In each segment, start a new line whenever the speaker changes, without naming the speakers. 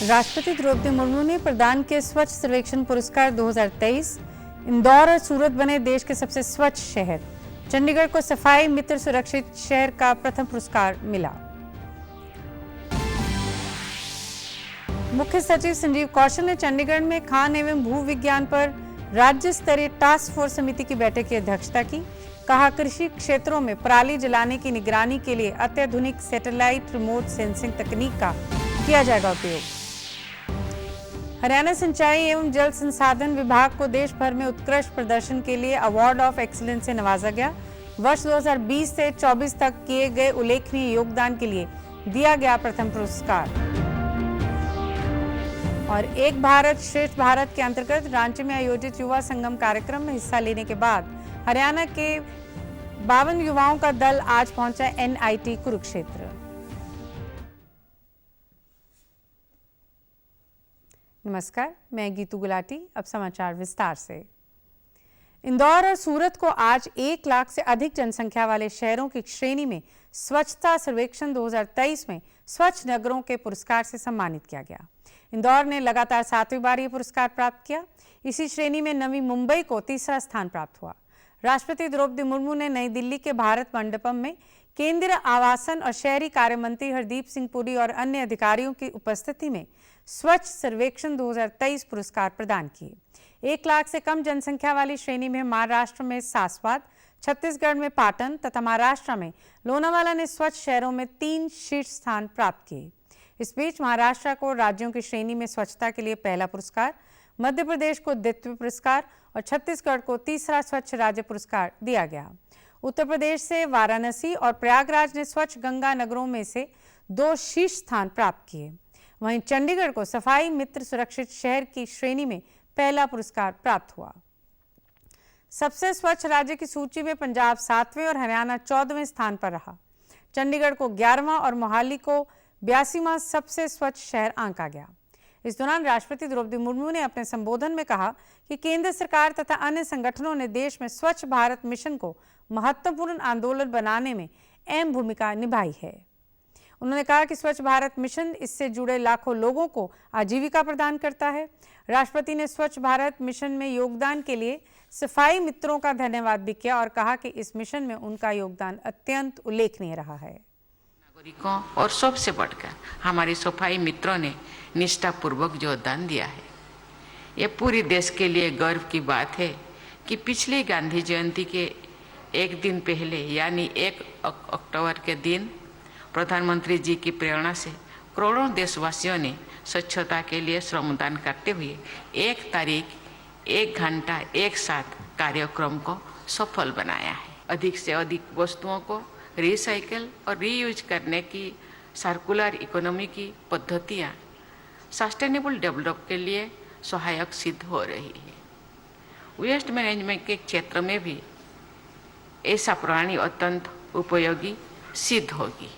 राष्ट्रपति द्रौपदी मुर्मू ने प्रदान किए स्वच्छ सर्वेक्षण पुरस्कार 2023। इंदौर और सूरत बने देश के सबसे स्वच्छ शहर। चंडीगढ़ को सफाई मित्र सुरक्षित शहर का प्रथम पुरस्कार मिला। मुख्य सचिव संजीव कौशल ने चंडीगढ़ में खान एवं भू विज्ञान पर राज्य स्तरीय टास्क फोर्स समिति की बैठक की अध्यक्षता की। कहा, कृषि क्षेत्रों में पराली जलाने की निगरानी के लिए अत्याधुनिक सैटेलाइट रिमोट सेंसिंग तकनीक का किया जाएगा उपयोग। हरियाणा सिंचाई एवं जल संसाधन विभाग को देश भर में उत्कृष्ट प्रदर्शन के लिए अवार्ड ऑफ एक्सीलेंस से नवाजा गया। वर्ष 2020 से 24 तक किए गए उल्लेखनीय योगदान के लिए दिया गया प्रथम पुरस्कार। और एक भारत श्रेष्ठ भारत के अंतर्गत रांची में आयोजित युवा संगम कार्यक्रम में हिस्सा लेने के बाद हरियाणा के 52 युवाओं का दल आज पहुंचा NIT कुरुक्षेत्र। नमस्कार, मैं गीतू गुलाटी। अब समाचार विस्तार से। इंदौर और सूरत को आज 1 लाख से अधिक जनसंख्या वाले शहरों की श्रेणी में स्वच्छता सर्वेक्षण 2023 में स्वच्छ नगरों के पुरस्कार से सम्मानित किया गया। इंदौर ने लगातार 7वीं बार ये पुरस्कार प्राप्त किया। इसी श्रेणी में नवी मुंबई को तीसरा स्थान प्राप्त हुआ। राष्ट्रपति द्रौपदी मुर्मू ने नई दिल्ली के भारत मंडपम में केंद्रीय आवासन और शहरी कार्य मंत्री हरदीप सिंह पुरी और अन्य अधिकारियों की उपस्थिति में स्वच्छ सर्वेक्षण 2023 पुरस्कार प्रदान किए। 1 लाख से कम जनसंख्या वाली श्रेणी में महाराष्ट्र में सासवाद, छत्तीसगढ़ में पाटन तथा महाराष्ट्र में लोनावाला ने स्वच्छ शहरों में 3 शीर्ष स्थान प्राप्त किए। इस बीच महाराष्ट्र को राज्यों की श्रेणी में स्वच्छता के लिए पहला पुरस्कार, मध्य प्रदेश को द्वितीय पुरस्कार और छत्तीसगढ़ को तीसरा स्वच्छ राज्य पुरस्कार दिया गया। उत्तर प्रदेश से वाराणसी और प्रयागराज ने स्वच्छ गंगा नगरों में से 2 शीर्ष स्थान प्राप्त किए। वहीं चंडीगढ़ को सफाई मित्र सुरक्षित शहर की श्रेणी में पहला पुरस्कार प्राप्त हुआ। सबसे स्वच्छ राज्य की सूची में पंजाब 7वें और हरियाणा 14वें स्थान पर रहा। चंडीगढ़ को 11वां और मोहाली को 82वां सबसे स्वच्छ शहर आंका गया। इस दौरान राष्ट्रपति द्रौपदी मुर्मू ने अपने संबोधन में कहा कि केंद्र सरकार तथा अन्य संगठनों ने देश में स्वच्छ भारत मिशन को महत्वपूर्ण आंदोलन बनाने में अहम भूमिका निभाई है। उन्होंने कहा कि स्वच्छ भारत मिशन इससे जुड़े लाखों लोगों को आजीविका प्रदान करता है। राष्ट्रपति ने स्वच्छ भारत मिशन में योगदान के लिए सफाई मित्रों का धन्यवाद भी किया और कहा कि इस मिशन में उनका योगदान अत्यंत उल्लेखनीय रहा है।
नागरिकों और सबसे बढ़कर हमारे सफाई मित्रों ने निष्ठापूर्वक योगदान दिया है। ये पूरे देश के लिए गर्व की बात है कि पिछली गांधी जयंती के एक दिन पहले यानी 1 अक्टूबर के दिन प्रधानमंत्री जी की प्रेरणा से करोड़ों देशवासियों ने स्वच्छता के लिए श्रमदान करते हुए 1 तारीख 1 घंटा एक साथ कार्यक्रम को सफल बनाया है। अधिक से अधिक वस्तुओं को रिसाइकल और रीयूज करने की सर्कुलर इकोनॉमी की पद्धतियाँ सस्टेनेबल डेवलप के लिए सहायक सिद्ध हो रही है। वेस्ट मैनेजमेंट के क्षेत्र में भी ऐसा प्रणाली अत्यंत उपयोगी सिद्ध होगी।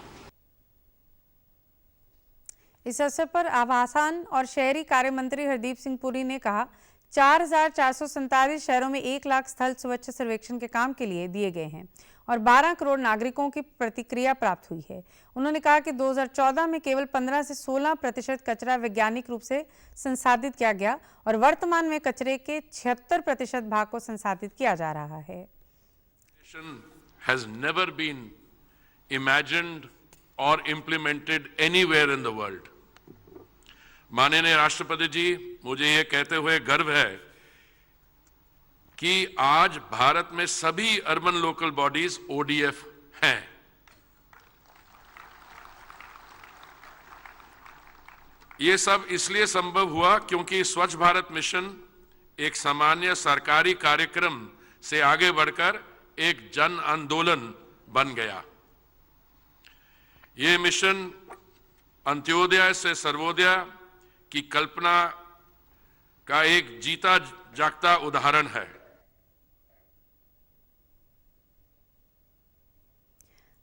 इस अवसर पर आवासन और शहरी कार्य मंत्री हरदीप सिंह पुरी ने कहा, 4447 शहरों में 1 लाख स्थल स्वच्छ सर्वेक्षण के काम के लिए दिए गए हैं और 12 करोड़ नागरिकों की प्रतिक्रिया प्राप्त हुई है। उन्होंने कहा कि 2014 में केवल 15 से 16% कचरा वैज्ञानिक रूप से संसाधित किया गया और वर्तमान में कचरे के 76% भाग को संसाधित किया जा रहा है।
Has never been imagined or implemented anywhere in the world. माननीय राष्ट्रपति जी, मुझे यह कहते हुए गर्व है कि आज भारत में सभी अर्बन लोकल बॉडीज ODF हैं। ये सब इसलिए संभव हुआ क्योंकि स्वच्छ भारत मिशन एक सामान्य सरकारी कार्यक्रम से आगे बढ़कर एक जन आंदोलन बन गया। ये मिशन अंत्योदय से सर्वोदय की कल्पना का एक जीता जागता उदाहरण है।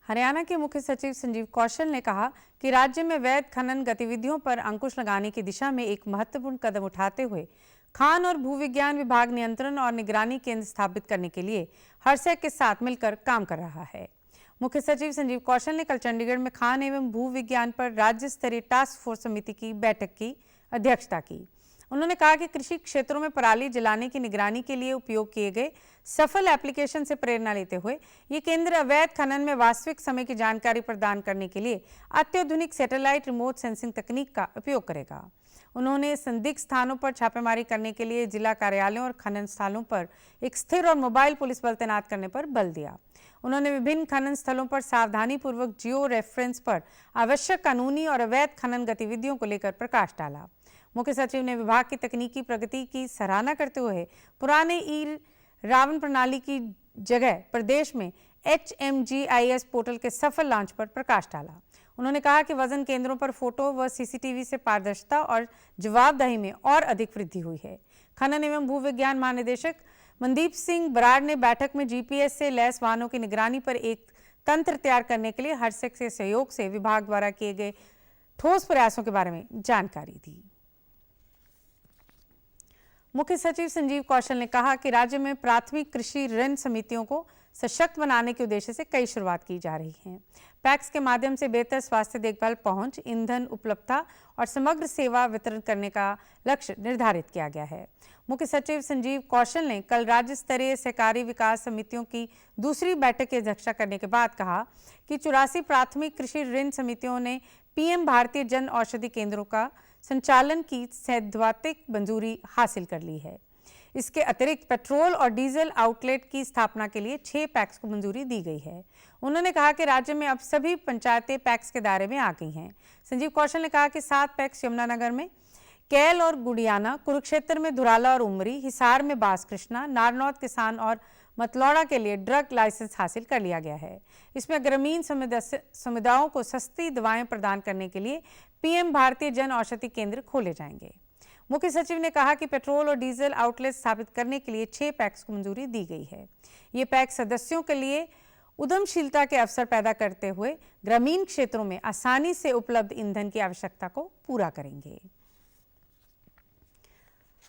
हरियाणा के मुख्य सचिव संजीव कौशल ने कहा कि राज्य में अवैध खनन गतिविधियों पर अंकुश लगाने की दिशा में एक महत्वपूर्ण कदम उठाते हुए खान और भूविज्ञान विभाग नियंत्रण और निगरानी केंद्र स्थापित करने के लिए हरसैक के साथ मिलकर काम कर रहा है। मुख्य सचिव संजीव कौशल ने कल चंडीगढ़ में खान एवं भू विज्ञान पर राज्य स्तरीय टास्क फोर्स समिति की बैठक की। अध्यक्षता की। उन्होंने कहा कि कृषि क्षेत्रों में पराली जलाने की निगरानी के लिए उपयोग किए गए सफल एप्लीकेशन से प्रेरणा लेते हुए ये केंद्र अवैध खनन में वास्तविक समय की जानकारी प्रदान करने के लिए अत्याधुनिक सैटेलाइट रिमोट सेंसिंग तकनीक का उपयोग करेगा। उन्होंने संदिग्ध स्थानों पर छापेमारी करने के लिए जिला कार्यालयों और खनन स्थलों पर एक स्थिर और मोबाइल पुलिस बल तैनात करने पर बल दिया। उन्होंने विभिन्न खनन स्थलों पर सावधानी पूर्वक जियो रेफरेंस पर आवश्यक कानूनी और अवैध खनन गतिविधियों को लेकर प्रकाश डाला। मुख्य सचिव ने विभाग की तकनीकी प्रगति की सराहना करते हुए पुराने ई रावण प्रणाली की जगह प्रदेश में HMGIS पोर्टल के सफल लॉन्च पर प्रकाश डाला। उन्होंने कहा कि वजन केंद्रों पर फोटो व CCTV से पारदर्शिता और जवाबदेही में और अधिक वृद्धि हुई है। खनन एवं भूविज्ञान महानिदेशक मनदीप सिंह बराड़ ने बैठक में GPS से लैस वाहनों की निगरानी पर एक तंत्र तैयार करने के लिए हरसेक के सहयोग से विभाग द्वारा किए गए ठोस प्रयासों के बारे में जानकारी दी। मुख्य सचिव संजीव कौशल ने कहा कि राज्य में प्राथमिक कृषि ऋण समितियों को सशक्त बनाने के उद्देश्य से कई शुरुआत की जा रही हैं। पैक्स के माध्यम से बेहतर स्वास्थ्य देखभाल पहुंच, ईंधन उपलब्धता और समग्र सेवा वितरण करने का लक्ष्य निर्धारित किया गया है। मुख्य सचिव संजीव कौशल ने कल राज्य स्तरीय सहकारी विकास समितियों की दूसरी बैठक की अध्यक्षता करने के बाद कहा कि 84 प्राथमिक कृषि ऋण समितियों ने PM भारतीय जन औषधि केंद्रों का संचालन की सैद्धांतिक मंजूरी हासिल कर ली है। इसके अतिरिक्त पेट्रोल और डीजल आउटलेट की स्थापना के लिए 6 पैक्स को मंजूरी दी गई है। उन्होंने कहा कि राज्य में अब सभी पंचायतें पैक्स के दायरे में आ गई हैं। संजीव कौशल ने कहा कि 7 पैक्स यमुनानगर में, कैल और गुड़ियाना, कुरुक्षेत्र में धुराला और उमरी, हिसार में बासकृष्णा, नारनौत, किसान और मतलौड़ा के लिए ड्रग लाइसेंस हासिल कर लिया गया है। इसमें ग्रामीण समुदायों को सस्ती दवाएं प्रदान करने के लिए PM भारतीय जन औषधि केंद्र खोले जाएंगे। मुख्य सचिव ने कहा कि पेट्रोल और डीजल आउटलेट स्थापित करने के लिए 6 पैक्स को मंजूरी दी गई है। ये पैक्स सदस्यों के लिए उद्यमशीलता के अवसर पैदा करते हुए ग्रामीण क्षेत्रों में आसानी से उपलब्ध ईंधन की आवश्यकता को पूरा करेंगे।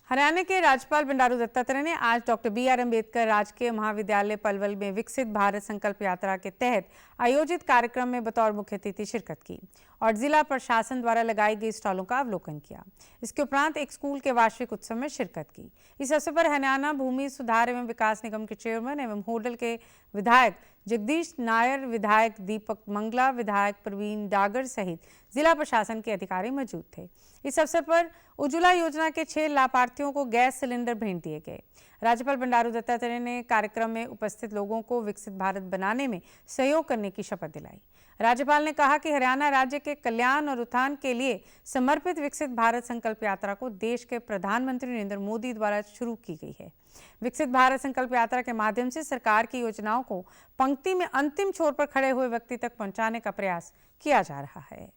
हरियाणा के राज्यपाल बंडारू दत्तात्रेय ने आज डॉक्टर BR अम्बेडकर राजकीय महाविद्यालय पलवल में विकसित भारत संकल्प यात्रा के तहत आयोजित कार्यक्रम में बतौर मुख्य अतिथि शिरकत की और जिला प्रशासन द्वारा लगाई गई स्टॉलों का अवलोकन किया। इसके उपरांत एक स्कूल के वार्षिक उत्सव में शिरकत की। इस अवसर पर हरियाणा भूमि सुधार एवं विकास निगम के चेयरमैन एवं होडल के विधायक जगदीश नायर, विधायक दीपक मंगला, विधायक प्रवीण डागर सहित जिला प्रशासन के अधिकारी मौजूद थे। इस अवसर पर उज्ज्वला योजना के 6 लाभार्थियों को गैस सिलेंडर भेंट दिए गए। राज्यपाल बंडारू दत्तात्रेय ने कार्यक्रम में उपस्थित लोगों को विकसित भारत बनाने में सहयोग करने की शपथ दिलाई। राज्यपाल ने कहा कि हरियाणा राज्य के कल्याण और उत्थान के लिए समर्पित विकसित भारत संकल्प यात्रा को देश के प्रधानमंत्री नरेंद्र मोदी द्वारा शुरू की गई है। विकसित भारत संकल्प यात्रा के माध्यम से सरकार की योजनाओं को पंक्ति में अंतिम छोर पर खड़े हुए व्यक्ति तक पहुंचाने का प्रयास किया जा रहा है।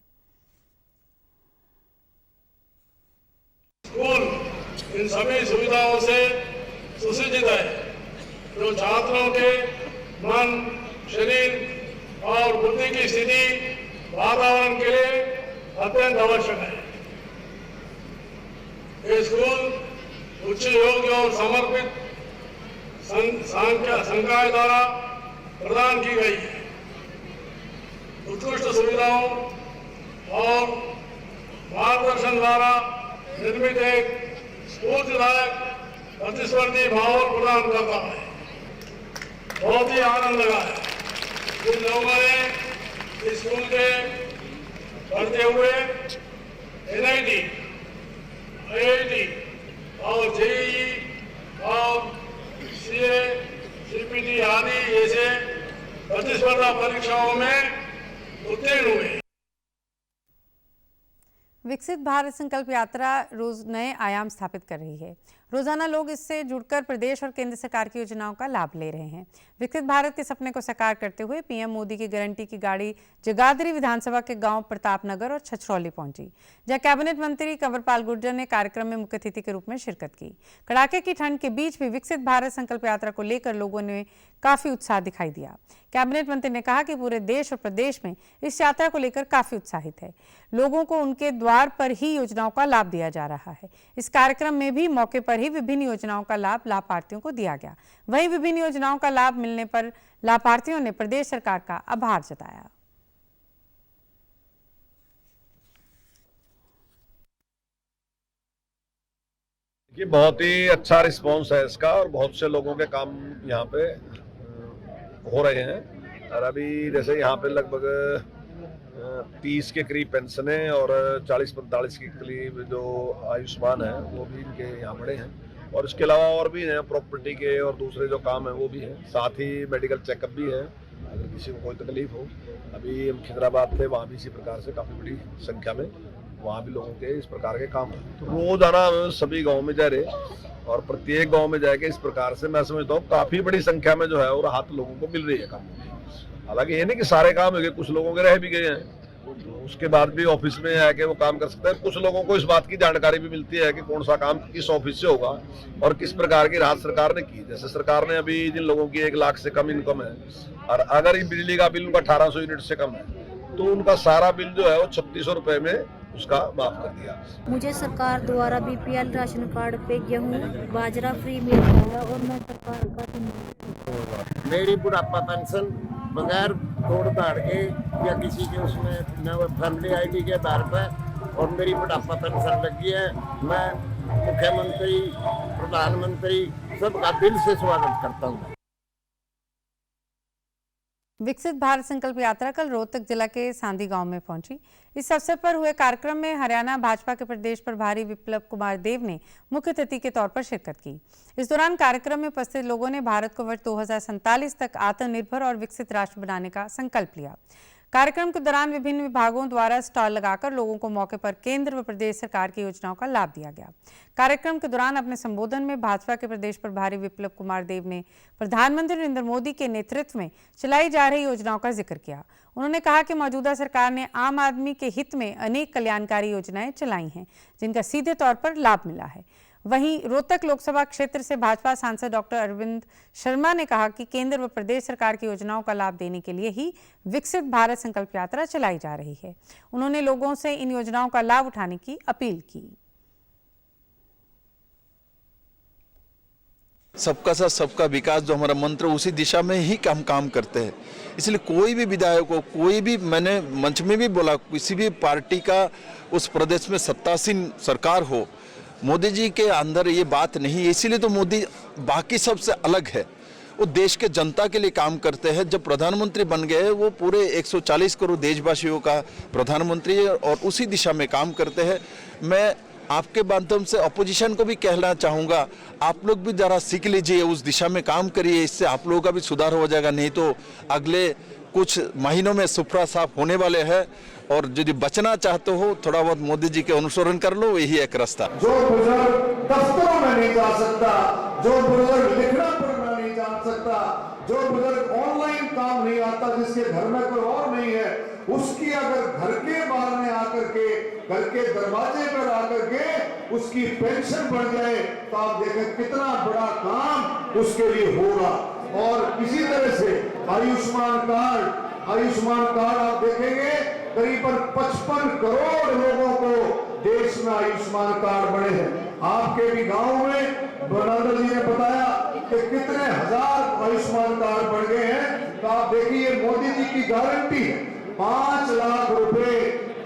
स्कूल इन सभी सुविधाओं से सुसज्जित है, जो छात्रों के मन, शरीर और बुद्धि की स्थिति वातावरण के लिए अत्यंत आवश्यक है। ये स्कूल उच्च योग्य और समर्पित संकाय द्वारा प्रदान की गई है। उत्कृष्ट सुविधाओं और मार्गदर्शन द्वारा निर्मित एक स्फूर्तिदायक प्रतिस्पर्धी माहौल प्रदान करता है। बहुत ही आनंद लगा है जिन लोगों ने स्कूल के पढ़ते हुए NIT, IIT और JEE और CA, CPT आदि जैसे प्रतिस्पर्धा परीक्षाओं में उत्तीर्ण हुए।
विकसित भारत संकल्प यात्रा रोज नए आयाम स्थापित कर रही है। रोजाना लोग इससे जुड़कर प्रदेश और केंद्र सरकार की योजनाओं का लाभ ले रहे हैं। विकसित भारत के सपने को साकार करते हुए PM मोदी की गारंटी की गाड़ी जगाधरी विधानसभा के गांव प्रतापनगर और छछरौली पहुंची, जहां कैबिनेट मंत्री कंवरपाल गुर्जर ने कार्यक्रम में मुख्य अतिथि के रूप में शिरकत की। कड़ाके की ठंड के बीच भी विकसित भारत संकल्प यात्रा को लेकर लोगों ने काफी उत्साह दिखाई दिया। कैबिनेट मंत्री ने कहा कि पूरे देश और प्रदेश में इस यात्रा को लेकर काफी उत्साहित है। लोगों को उनके द्वार पर ही योजनाओं का लाभ दिया जा रहा है। इस कार्यक्रम में भी मौके पर ही विभिन्न योजनाओं का लाभ लाभार्थियों को दिया गया। वहीं विभिन्न योजनाओं का लाभ मिलने पर लाभार्थियों ने प्रदेश सरकार का आभार जताया।
कि बहुत ही अच्छा रिस्पांस है इसका और बहुत से लोगों के काम यहाँ पे हो रहे हैं। और अभी जैसे यहाँ पे लगभग 30 के करीब पेंशन है और 40-45 के करीब जो आयुष्मान है वो भी इनके यहाँ बड़े हैं। और इसके अलावा और भी हैं प्रॉपर्टी के और दूसरे जो काम है वो भी हैं। साथ ही मेडिकल चेकअप भी है अगर किसी को कोई तकलीफ हो। अभी हम खिदराबाद थे, वहाँ भी इसी प्रकार से काफ़ी बड़ी संख्या में वहाँ भी लोगों के इस प्रकार के काम है। तो रोजाना सभी गाँव में जा रहे और प्रत्येक गांव में जाके इस प्रकार से मैं समझता हूँ काफी बड़ी संख्या में जो है और राहत लोगों को मिल रही है काम। हालांकि ये नहीं कि सारे काम हो गए, कुछ लोगों के रह भी गए हैं, तो उसके बाद भी ऑफिस में आके वो काम कर सकते हैं। कुछ लोगों को इस बात की जानकारी भी मिलती है कि कौन सा काम किस ऑफिस से होगा और किस प्रकार की राहत सरकार ने की। जैसे सरकार ने अभी जिन लोगों की 1 लाख से कम इनकम है और अगर ये बिजली का बिल उनका 1800 यूनिट से कम है तो उनका सारा बिल जो है वो 3600 रुपए में उसका माफ कर दिया।
मुझे सरकार द्वारा बीपीएल राशन कार्ड पे गेहूँ बाजरा फ्री मिल रहा है और मैं सरकार का
मेरी बुढ़ापा पेंशन बगैर तोड़ ताड़ के या किसी के उसमें फैमिली आईडी के आधार पर और मेरी बुढ़ापा पेंशन लगी है। मैं मुख्यमंत्री प्रधानमंत्री सबका दिल से स्वागत करता हूँ।
विकसित भारत संकल्प यात्रा कल रोहतक जिला के सांदी गांव में पहुंची। इस अवसर पर हुए कार्यक्रम में हरियाणा भाजपा के प्रदेश प्रभारी विप्लव कुमार देव ने मुख्य अतिथि के तौर पर शिरकत की। इस दौरान कार्यक्रम में उपस्थित लोगों ने भारत को वर्ष 2047 तक आत्मनिर्भर और विकसित राष्ट्र बनाने का संकल्प लिया। कार्यक्रम के दौरान विभिन्न विभागों द्वारा स्टॉल लगाकर लोगों को मौके पर केंद्र व प्रदेश सरकार की योजनाओं का लाभ दिया गया। कार्यक्रम के दौरान अपने संबोधन में भाजपा के प्रदेश प्रभारी विप्लव कुमार देव ने प्रधानमंत्री नरेंद्र मोदी के नेतृत्व में चलाई जा रही योजनाओं का जिक्र किया। उन्होंने कहा कि मौजूदा सरकार ने आम आदमी के हित में अनेक कल्याणकारी योजनाएं चलाई हैं, जिनका सीधे तौर पर लाभ मिला है। वहीं रोहतक लोकसभा क्षेत्र से भाजपा सांसद डॉक्टर अरविंद शर्मा ने कहा कि केंद्र व प्रदेश सरकार की योजनाओं का लाभ देने के लिए ही विकसित भारत संकल्प यात्रा चलाई जा रही है। उन्होंने लोगों से इन योजनाओं का लाभ उठाने की अपील की।
सबका साथ सबका विकास जो हमारा मंत्र, उसी दिशा में ही काम करते हैं। इसलिए कोई भी विधायक को, कोई भी, मैंने मंच में भी बोला, किसी भी पार्टी का उस प्रदेश में सत्तासीन सरकार हो, मोदी जी के अंदर ये बात नहीं है। इसीलिए तो मोदी बाकी सबसे अलग है। वो देश के जनता के लिए काम करते हैं। जब प्रधानमंत्री बन गए वो पूरे 140 करोड़ देशवासियों का प्रधानमंत्री है और उसी दिशा में काम करते हैं। मैं आपके माध्यम से अपोजिशन को भी कहना चाहूँगा, आप लोग भी ज़रा सीख लीजिए, उस दिशा में काम करिए, इससे आप लोगों का भी सुधार हो जाएगा। नहीं तो अगले कुछ महीनों में सुपड़ा साफ होने वाले हैं और यदि बचना चाहते हो थोड़ा बहुत मोदी जी के अनुसरण कर लो, यही एक रास्ता।
जो बुजुर्ग दफ्तरों में नहीं जा सकता, जो बुजुर्ग लिखना पढ़ना नहीं जान सकता, जो बुजुर्ग ऑनलाइन काम नहीं आता, जिसके घर में कोई और नहीं है, उसकी अगर घर के बाहर में आकर के, घर के दरवाजे पर आकर के उसकी पेंशन बढ़ जाए तो आप देखें कितना बड़ा काम उसके लिए होगा। और इसी तरह से आयुष्मान कार्ड आप देखेंगे करीबन 55 करोड़ लोगों को देश में आयुष्मान कार्ड बने हैं। आपके भी गांव में बनादर जी ने बताया कि कितने हजार आयुष्मान कार्ड बन गए हैं। तो आप देखिए मोदी जी की गारंटी है 5 लाख रुपए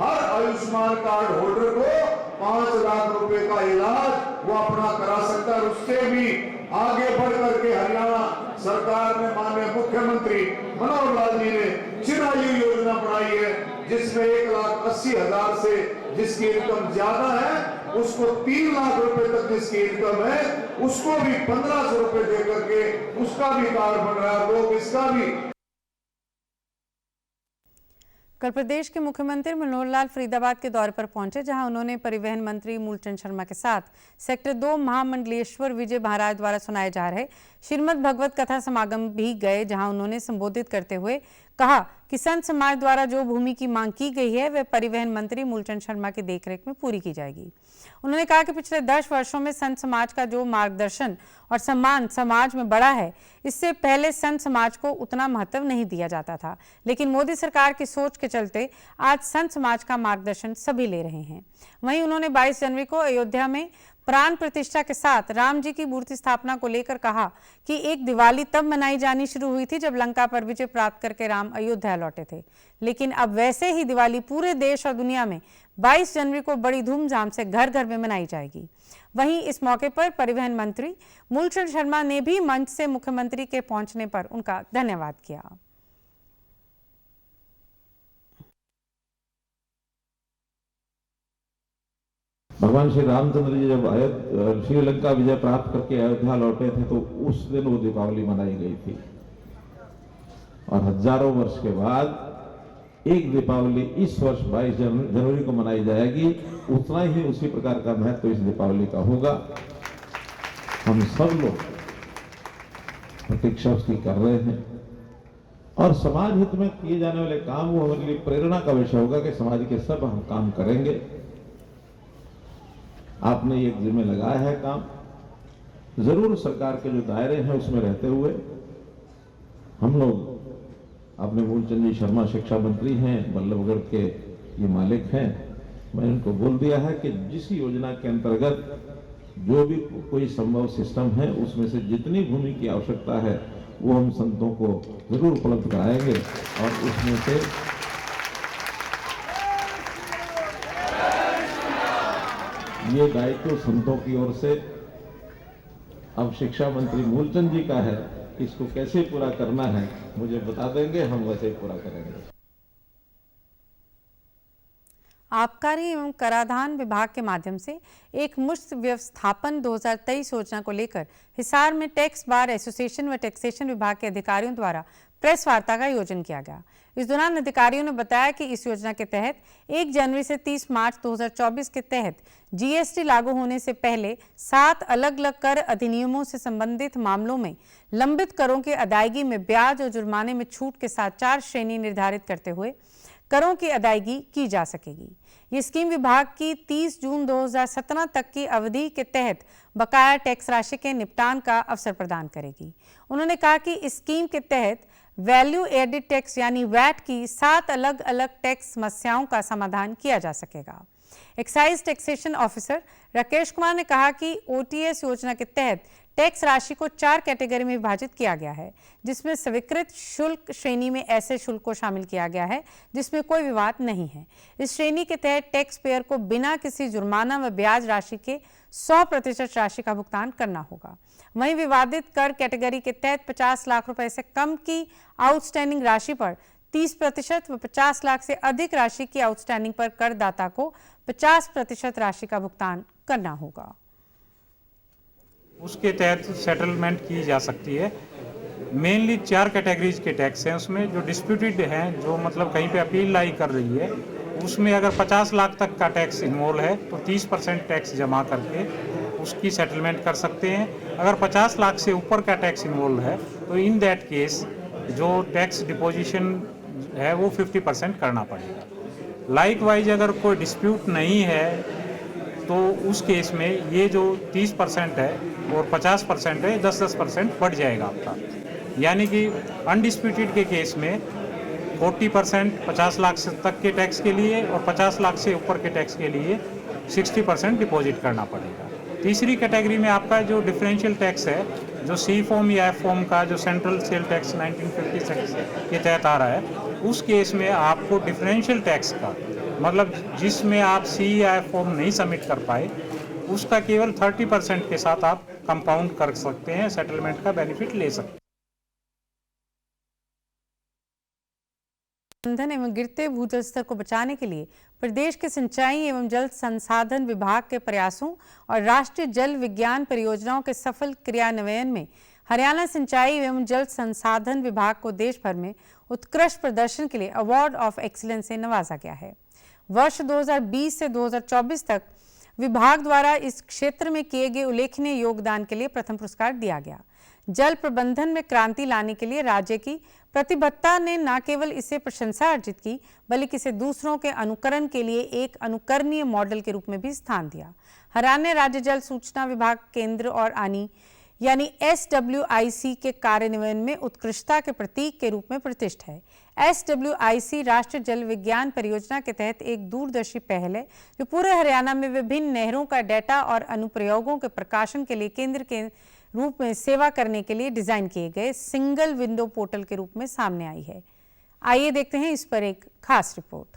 हर आयुष्मान कार्ड होल्डर को 5 लाख रुपए का इलाज वो अपना करा सकता है। उससे भी आगे बढ़ करके हरियाणा सरकार ने माननीय मुख्यमंत्री मनोहर लाल जी ने चिरायु योजना बनाई है, जिसमें 1,80,000 से जिसकी इनकम ज्यादा है उसको 3 लाख रुपए तक जिसकी इनकम है उसको भी 1500 रुपए दे करके उसका भी कार्ड बन रहा है। लोग इसका भी।
कल प्रदेश के मुख्यमंत्री मनोहर लाल फरीदाबाद के दौरे पर पहुंचे, जहां उन्होंने परिवहन मंत्री मूलचंद शर्मा के साथ सेक्टर 2 महामंडलेश्वर विजय महाराज द्वारा सुनाए जा रहे श्रीमद् भगवत कथा समागम भी गए, जहां उन्होंने संबोधित करते हुए कहा कि संत समाज द्वारा जो भूमि की मांग की गई है वह परिवहन मंत्री मूलचंद शर्मा की देखरेख में पूरी की जाएगी। उन्होंने कहा कि पिछले 10 वर्षों में संत समाज का जो मार्गदर्शन और सम्मान समाज में बढ़ा है, इससे पहले संत समाज को उतना महत्व नहीं दिया जाता था, लेकिन मोदी सरकार की सोच के चलते आज संत समाज का मार्गदर्शन सभी ले रहे हैं। वहीं उन्होंने 22 जनवरी को अयोध्या में प्राण प्रतिष्ठा के साथ राम जी की मूर्ति स्थापना को लेकर कहा कि एक दिवाली तब मनाई जानी शुरू हुई थी जब लंका पर विजय प्राप्त करके राम अयोध्या लौटे थे, लेकिन अब वैसे ही दिवाली पूरे देश और दुनिया में 22 जनवरी को बड़ी धूमधाम से घर घर में मनाई जाएगी। वहीं इस मौके पर परिवहन मंत्री मूलचंद शर्मा ने भी मंच से मुख्यमंत्री के पहुंचने पर उनका धन्यवाद किया।
भगवान श्री रामचंद्र जी जब श्रीलंका विजय प्राप्त करके अयोध्या लौटे थे तो उस दिन वो दीपावली मनाई गई थी, और हजारों वर्ष के बाद एक दीपावली इस वर्ष 22 जनवरी को मनाई जाएगी। उतना ही उसी प्रकार का महत्व इस दीपावली का होगा। हम सब लोग प्रतीक्षा उसकी कर रहे हैं, और समाज हित में किए जाने वाले काम वो हमारे लिए प्रेरणा का विषय होगा कि समाज के सब हम काम करेंगे। आपने एक जिम्मे लगाया है काम, जरूर सरकार के जो दायरे हैं उसमें रहते हुए हम लोग, अपने मूलचंद जी शर्मा शिक्षा मंत्री हैं, बल्लभगढ़ के ये मालिक हैं, मैंने उनको बोल दिया है कि जिस योजना के अंतर्गत जो भी कोई संभव सिस्टम है उसमें से जितनी भूमि की आवश्यकता है वो हम संतों को जरूर उपलब्ध कराएंगे, और उसमें से ये दायित्व संतों की ओर से अब शिक्षा मंत्री मूलचंद जी का है। इसको कैसे पूरा करना है मुझे बता देंगे, हम वैसे ही पूरा करेंगे।
आबकारी एवं कराधान विभाग के माध्यम से एक मुश्त व्यवस्थापन 2023 योजना को लेकर हिसार में टैक्स बार एसोसिएशन व टैक्सेशन विभाग के अधिकारियों द्वारा प्रेस वार्ता का आयोजन किया गया। इस दौरान अधिकारियों ने बताया कि इस योजना के तहत 1 जनवरी से 30 मार्च 2024 के तहत जीएसटी लागू होने से पहले 7 अलग अलग कर अधिनियमों से संबंधित मामलों में लंबित करों की अदायगी में ब्याज और जुर्माने में छूट के साथ 4 श्रेणी निर्धारित करते हुए करों की अदायगी की जा सकेगी। ये स्कीम विभाग की 30 जून 2017 तक की अवधि के तहत बकाया टैक्स राशि के निपटान का अवसर प्रदान करेगी। उन्होंने कहा कि इस स्कीम के तहत वैल्यू एडिड टैक्स यानी वैट की 7 अलग अलग टैक्स समस्याओं का समाधान किया जा सकेगा। Excise taxation officer Rakesh Kumar ने कहा कि ओटीएस योजना के तहत टैक्स राशि को 4 कैटेगरी में विभाजित किया गया है, जिसमें स्वीकृत शुल्क श्रेणी में ऐसे शुल्क को शामिल किया गया है जिसमें कोई विवाद नहीं है। इस श्रेणी के तहत टैक्स पेयर को बिना किसी जुर्माना व ब्याज राशि के 100% राशि का भुगतान करना होगा। वहीं विवादित कर कैटेगरी के तहत 50 लाख रुपए से कम की आउटस्टैंडिंग राशि पर 30% व 50 लाख से अधिक राशि की आउटस्टैंडिंग पर करदाता को 50% राशि का भुगतान करना होगा।
उसके तहत सेटलमेंट की जा सकती है। मेनली 4 कैटेगरीज के टैक्स हैं उसमें, जो डिस्प्यूटेड हैं, जो मतलब कहीं पे अपील लाई कर रही है, उसमें अगर 50 लाख तक का टैक्स इन्वॉल्व है तो 30% टैक्स जमा करके उसकी सेटलमेंट कर सकते हैं। अगर 50 लाख से ऊपर का टैक्स इन्वॉल्व है तो इन दैट केस जो टैक्स डिपोजिशन है वो 50% करना पड़ेगा। लाइकवाइज अगर कोई डिस्प्यूट नहीं है तो उस केस में ये जो 30% है और 50% है, 10% बढ़ जाएगा आपका। यानी कि अनडिस्प्यूटेड के केस में 40% 50 लाख तक के टैक्स के लिए और 50 लाख से ऊपर के टैक्स के लिए 60% डिपॉजिट करना पड़ेगा। तीसरी कैटेगरी में आपका जो डिफरेंशियल टैक्स है, जो सी फॉर्म या एफ फॉर्म का जो सेंट्रल सेल टैक्स 1956 के तहत आ रहा है, उस केस में आपको डिफरेंशियल टैक्स का मतलब जिसमें आप सी या एफ फॉर्म नहीं सबमिट कर पाए उसका केवल 30% के साथ आप कंपाउंड कर सकते हैं, सेटलमेंट का बेनिफिट ले सकते हैं।
ईंधन एवं गिरते भूजल स्तर को बचाने के लिए प्रदेश के सिंचाई एवं जल संसाधन विभाग के प्रयासों और राष्ट्रीय जल विज्ञान परियोजनाओं के सफल क्रियान्वयन में हरियाणा सिंचाई एवं जल संसाधन विभाग को देश भर में उत्कृष्ट प्रदर्शन के लिए अवार्ड ऑफ एक्सीलेंस से नवाजा गया है। वर्ष 2020 से 2024 तक विभाग द्वारा इस क्षेत्र में किए गए उल्लेखनीय योगदान के लिए प्रथम पुरस्कार दिया गया। जल प्रबंधन में क्रांति लाने के लिए राज्य की प्रतिबद्धता ने न केवल इसे प्रशंसा अर्जित की, बल्कि इसे दूसरों के अनुकरण के लिए एक अनुकरणीय मॉडल के रूप में भी स्थान दिया। हरियाणा राज्य जल सूचना विभाग केंद्र और आनी यानी SWIC के कार्यान्वयन में उत्कृष्टता के प्रतीक के रूप में प्रतिष्ठित है। SWIC राष्ट्रीय जल विज्ञान परियोजना के तहत एक दूरदर्शी पहल है जो पूरे हरियाणा में विभिन्न नहरों का डेटा और अनुप्रयोगों के प्रकाशन के लिए केंद्र के रूप में सेवा करने के लिए डिजाइन किए गए सिंगल विंडो पोर्टल के रूप में सामने आई है। आइए देखते हैं इस पर एक खास रिपोर्ट।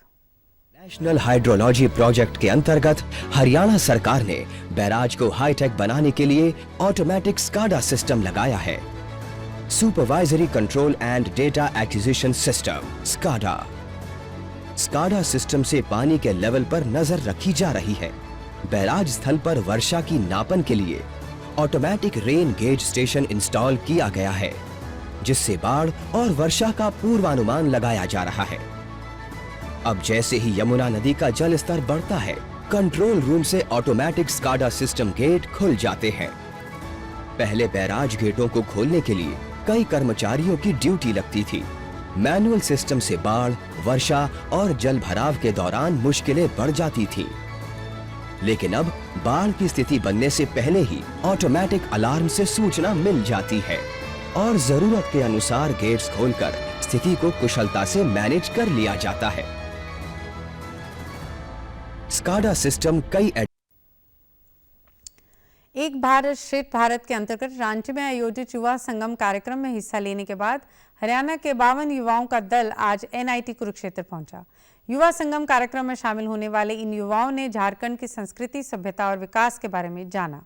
नेशनल हाइड्रोलॉजी प्रोजेक्ट के अंतर्गत हरियाणा सरकार ने बैराज को हाईटेक बनाने के लिए ऑटोमेटिक स्काडा सिस्टम लगाया है। Supervisory control and data acquisition system SCADA. SCADA system से पानी के लेवल पर नजर रखी जा रही है। बैराज स्थल पर वर्षा की नापन के लिए automatic rain gauge station install किया गया है, जिससे बाढ़ और वर्षा का पूर्वानुमान लगाया जा रहा है। अब जैसे ही यमुना नदी का जल स्तर बढ़ता है, कंट्रोल रूम से ऑटोमेटिक स्काडा सिस्टम गेट खुल जाते हैं। पहले बैराज गेटों को खोलने के लिए कई कर्मचारियों की ड्यूटी लगती थी। मैनुअल सिस्टम से बाढ़, वर्षा और जल भराव के दौरान मुश्किलें बढ़ जाती थी, लेकिन अब बाढ़ की स्थिति बनने से पहले ही ऑटोमेटिक अलार्म से सूचना मिल जाती है और जरूरत के अनुसार गेट्स खोलकर स्थिति को कुशलता से मैनेज कर लिया जाता है। स्काडा सिस्टम कई
एक भारत श्रेष्ठ भारत के अंतर्गत रांची में आयोजित युवा संगम कार्यक्रम में हिस्सा लेने के बाद हरियाणा के 52 युवाओं का दल आज NIT कुरुक्षेत्र पहुंचा। युवा संगम कार्यक्रम में शामिल होने वाले इन युवाओं ने झारखंड की संस्कृति, सभ्यता और विकास के बारे में जाना।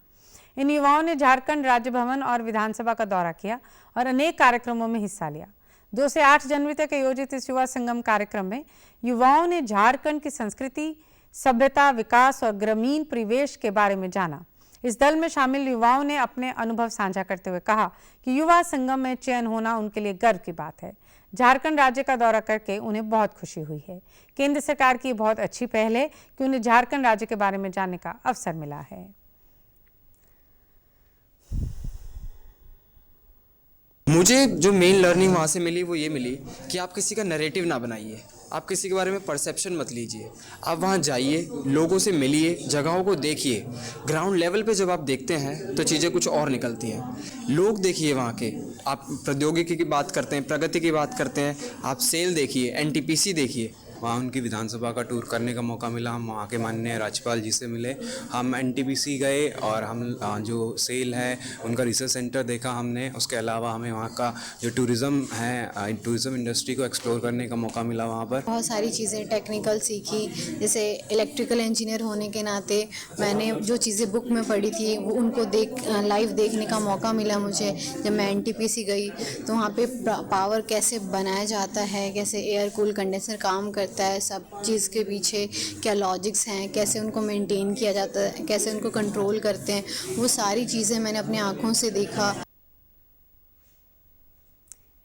इन युवाओं ने झारखंड राज्य भवन और विधानसभा का दौरा किया और अनेक कार्यक्रमों में हिस्सा लिया। 2 से 8 जनवरी तक आयोजित इस युवा संगम कार्यक्रम में युवाओं ने झारखंड की संस्कृति, सभ्यता, विकास और ग्रामीण परिवेश के बारे में जाना। इस दल में शामिल युवाओं ने अपने अनुभव साझा करते हुए कहा कि युवा संगम में चयन होना उनके लिए गर्व की बात है। झारखंड राज्य का दौरा करके उन्हें बहुत खुशी हुई है। केंद्र सरकार की बहुत अच्छी पहल है कि उन्हें झारखंड राज्य के बारे में जानने का अवसर मिला है।
मुझे जो मेन लर्निंग वहाँ से मिली वो ये मिली कि आप किसी का नैरेटिव ना बनाइए, आप किसी के बारे में परसेप्शन मत लीजिए। आप वहाँ जाइए, लोगों से मिलिए, जगहों को देखिए। ग्राउंड लेवल पे जब आप देखते हैं तो चीज़ें कुछ और निकलती हैं। लोग देखिए वहाँ के, आप प्रौद्योगिकी की बात करते हैं, प्रगति की बात करते हैं, आप सेल देखिए, NTPC देखिए।
वहाँ उनकी विधानसभा का टूर करने का मौका मिला। हम वहाँ के माननीय राज्यपाल जी से मिले, हम NTPC गए और हम जो सेल है उनका रिसर्च सेंटर देखा हमने। उसके अलावा हमें वहाँ का जो टूरिज़्म है, टूरिज़्म इंडस्ट्री को एक्सप्लोर करने का मौका मिला। वहाँ पर
बहुत सारी चीज़ें टेक्निकल सीखी, जैसे इलेक्ट्रिकल इंजीनियर होने के नाते मैंने जो चीज़ें बुक में पढ़ी थी वो उनको लाइव देखने का मौका मिला मुझे। जब मैं NTPC गई तो वहाँ पे पावर कैसे बनाया जाता है, कैसे एयर कूल कंडेंसर काम करता है, सब चीज़ के पीछे क्या लॉजिक्स हैं, कैसे उनको मेंटेन किया जाता है, कैसे उनको कंट्रोल करते हैं, वो सारी चीज़ें मैंने अपनी आंखों से देखा।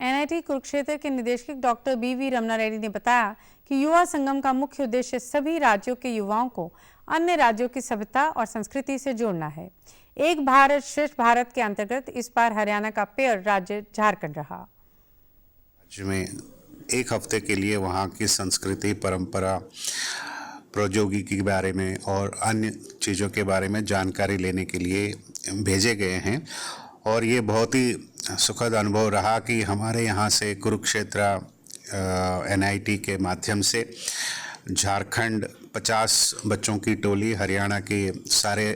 NIT कुरुक्षेत्र के निदेशक डॉक्टर BV रमना रेड्डी ने बताया कि युवा संगम का मुख्य उद्देश्य सभी राज्यों के युवाओं को अन्य राज्यों की सभ्यता और संस्कृति से जोड़ना है। एक भारत श्रेष्ठ भारत के अंतर्गत इस बार हरियाणा का पेयर राज्य झारखंड रहा।
राज्य में एक हफ्ते के लिए वहाँ की संस्कृति, परंपरा, प्रौद्योगिकी के बारे में और अन्य चीज़ों के बारे में जानकारी लेने के लिए भेजे गए हैं। और ये बहुत ही सुखद अनुभव रहा कि हमारे यहाँ से कुरुक्षेत्र NIT के माध्यम से झारखंड 50 बच्चों की टोली हरियाणा के सारे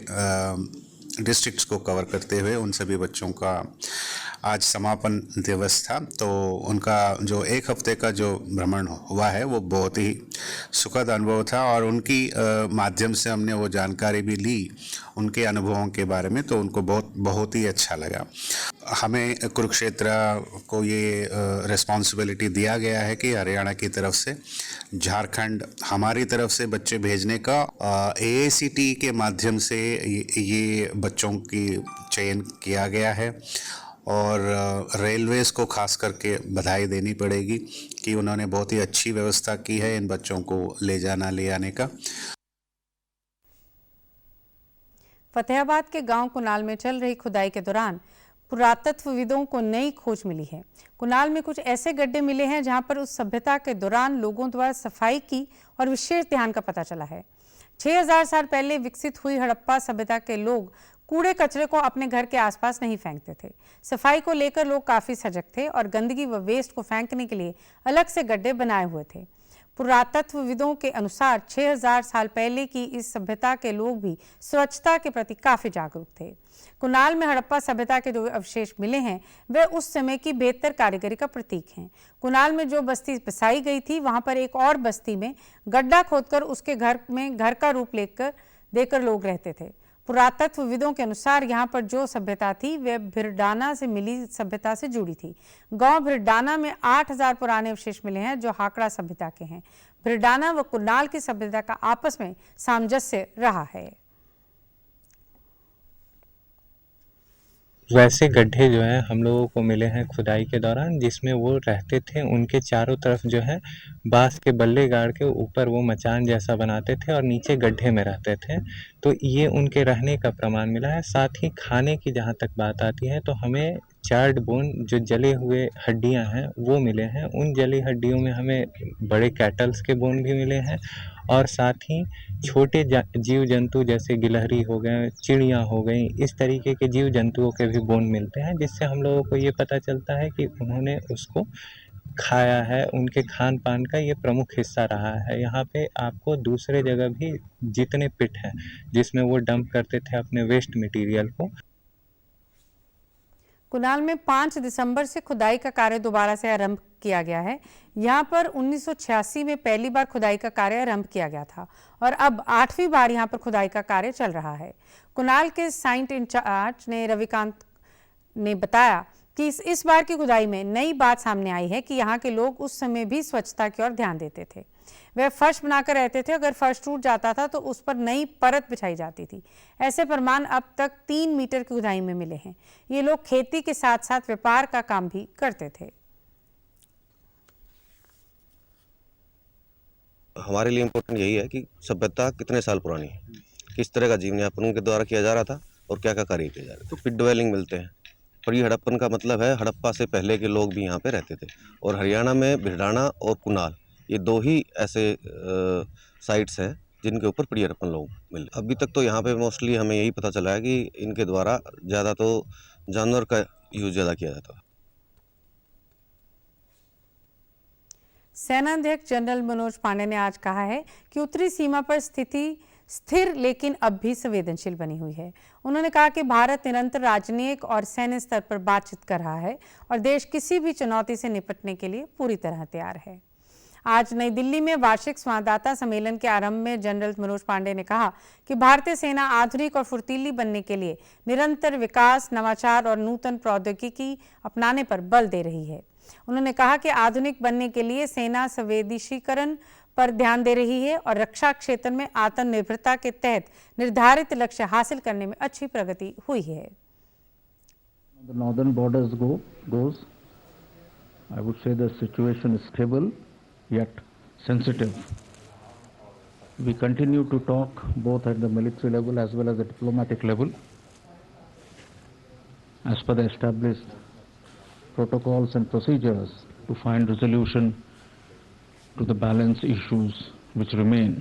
डिस्ट्रिक्ट्स को कवर करते हुए उन सभी बच्चों का आज समापन दिवस था। तो उनका जो एक हफ्ते का जो भ्रमण हुआ है वो बहुत ही सुखद अनुभव था और उनकी माध्यम से हमने वो जानकारी भी ली उनके अनुभवों के बारे में, तो उनको बहुत ही अच्छा लगा। हमें कुरुक्षेत्र को ये रिस्पॉन्सिबिलिटी दिया गया है कि हरियाणा की तरफ से झारखंड हमारी तरफ से बच्चे भेजने का AICT के माध्यम से ये बच्चों की चयन किया गया है। और रेलवेज़ को खास करके बधाई देनी पड़ेगी कि उन्होंने बहुत ही अच्छी व्यवस्था की है इन बच्चों को ले आने का।
फतेहाबाद के गांव कुनाल में चल रही खुदाई के दौरान पुरातत्वविदों को नई खोज मिली है। कुनाल में कुछ ऐसे गड्ढे मिले हैं जहां पर उस सभ्यता के दौरान लोगों द्वारा सफाई की और विशेष ध्यान का पता चला है। 6000 साल पहले विकसित हुई हड़प्पा सभ्यता के लोग कूड़े कचरे को अपने घर के आसपास नहीं फेंकते थे। सफाई को लेकर लोग काफी सजग थे और गंदगी व वेस्ट को फेंकने के लिए अलग से गड्ढे बनाए हुए थे। पुरातत्वविदों के अनुसार 6000 साल पहले की इस सभ्यता के लोग भी स्वच्छता के प्रति काफी जागरूक थे। कुनाल में हड़प्पा सभ्यता के जो अवशेष मिले हैं वे उस समय की बेहतर कारीगरी का प्रतीक हैं। कुनाल में जो बस्ती बसाई गई थी वहां पर एक और बस्ती में गड्ढा खोदकर उसके घर में घर का रूप देकर लोग रहते थे। पुरातत्वविदों के अनुसार यहाँ पर जो सभ्यता थी वह भिरडाना से मिली सभ्यता से जुड़ी थी। गांव भिरडाना में 8000 पुराने अवशेष मिले हैं जो हाकड़ा सभ्यता के हैं। भिरडाना व कुनाल की सभ्यता का आपस में सामंजस्य रहा है।
वैसे गड्ढे जो है हम लोगों को मिले हैं खुदाई के दौरान, जिसमें वो रहते थे। उनके चारों तरफ जो है बांस के बल्ले गाड़ के ऊपर वो मचान जैसा बनाते थे और नीचे गड्ढे में रहते थे। तो ये उनके रहने का प्रमाण मिला है। साथ ही खाने की जहाँ तक बात आती है तो हमें चार्ड बोन जो जले हुए हड्डियां हैं वो मिले हैं। उन जली हड्डियों में हमें बड़े कैटल्स के बोन भी मिले हैं और साथ ही छोटे जीव जंतु जैसे गिलहरी हो गए, चिड़ियाँ हो गई, इस तरीके के जीव जंतुओं के भी बोन मिलते हैं, जिससे हम लोगों को ये पता चलता है कि उन्होंने उसको खाया है। उनके खान पान का ये प्रमुख हिस्सा रहा है। यहाँ पे आपको दूसरे जगह भी जितने पिट हैं जिसमें वो डंप करते थे अपने वेस्ट मटेरियल को।
कुनाल में 5 दिसंबर से खुदाई का कार्य दोबारा से आरंभ किया गया है। यहाँ पर 1986 में पहली बार खुदाई का कार्य आरंभ किया गया था और अब 8वीं बार यहाँ पर खुदाई का कार्य चल रहा है। कुनाल के साइंट इंचार्ज ने रविकांत ने बताया कि इस बार की खुदाई में नई बात सामने आई है कि यहाँ के लोग उस समय भी स्वच्छता की ओर ध्यान देते थे। वे फर्श बनाकर रहते थे। अगर फर्श टूट जाता था तो उस पर नई परत बिछाई जाती थी। ऐसे प्रमाण अब तक 3 मीटर की खुदाई में मिले हैं। ये लोग खेती के साथ साथ व्यापार का काम भी करते थे।
हमारे लिए इम्पोर्टेंट यही है कि सभ्यता कितने साल पुरानी है, किस तरह का जीवन यापन उनके द्वारा किया जा रहा था और क्या क्या कार्य किया जा रहा था। तो पिट ड्वेलिंग मिलते हैं। प्री हड़प्पन का मतलब है हड़प्पा से पहले के लोग भी यहाँ पे रहते थे। और हरियाणा में भिरडाना और कुनाल ये 2 ही ऐसे साइट्स हैं जिनके ऊपर प्री हड़प्पन लोग मिले। अभी तक तो यहाँ पे मोस्टली हमें यही पता चला है कि इनके द्वारा ज़्यादा तो जानवर का यूज ज़्यादा किया जाता है।
सेनाध्यक्ष जनरल मनोज पांडे ने आज कहा है कि उत्तरी सीमा पर स्थिति स्थिर लेकिन अब भी संवेदनशील बनी हुई है। उन्होंने कहा कि भारत निरंतर राजनयिक और सैन्य स्तर पर बातचीत कर रहा है और देश किसी भी चुनौती से निपटने के लिए पूरी तरह तैयार है। आज नई दिल्ली में वार्षिक संवाददाता सम्मेलन के आरंभ में जनरल मनोज पांडे ने कहा कि भारतीय सेना आधुनिक और फुर्तीली बनने के लिए निरंतर विकास, नवाचार और नूतन प्रौद्योगिकी अपनाने पर बल दे रही है। उन्होंने कहा कि आधुनिक बनने के लिए सेना संवेदीकरण पर ध्यान दे रही है और रक्षा क्षेत्र में आत्मनिर्भरता के तहत निर्धारित लक्ष्य हासिल करने में अच्छी प्रगति हुई है।
The northern borders goes, I would say the situation is stable yet sensitive. We continue to talk both at the military level as well as the diplomatic level as per the established protocols and procedures to find resolution to the balance issues which remain.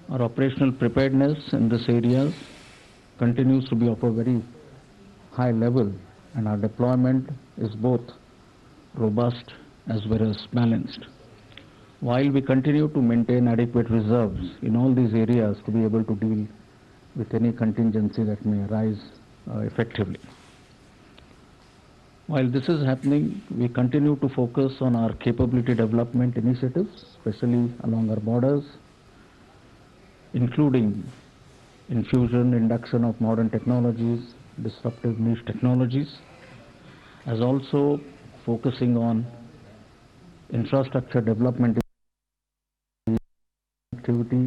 Our operational preparedness in this area continues to be of a very high level, and our deployment is both robust as well as balanced. While we continue to maintain adequate reserves in all these areas to be able to deal with any contingency that may arise effectively. While this is happening, we continue to focus on our capability development initiatives, especially along our borders, including infusion, induction of modern technologies, disruptive niche technologies, as also focusing on infrastructure development activity.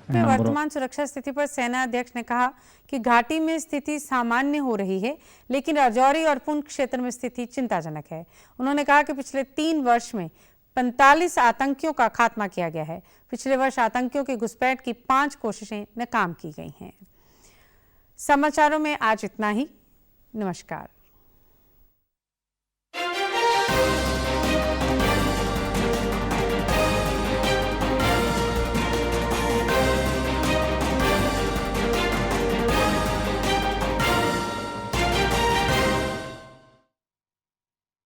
वर्तमान सुरक्षा स्थिति पर सेना अध्यक्ष ने कहा कि घाटी में स्थिति सामान्य हो रही है, लेकिन राजौरी और पुंछ क्षेत्र में स्थिति चिंताजनक है। उन्होंने कहा कि पिछले 3 वर्ष में 45 आतंकियों का खात्मा किया गया है। पिछले वर्ष आतंकियों की घुसपैठ की 5 कोशिशें नाकाम की गई हैं। समाचारों में आज इतना ही। नमस्कार।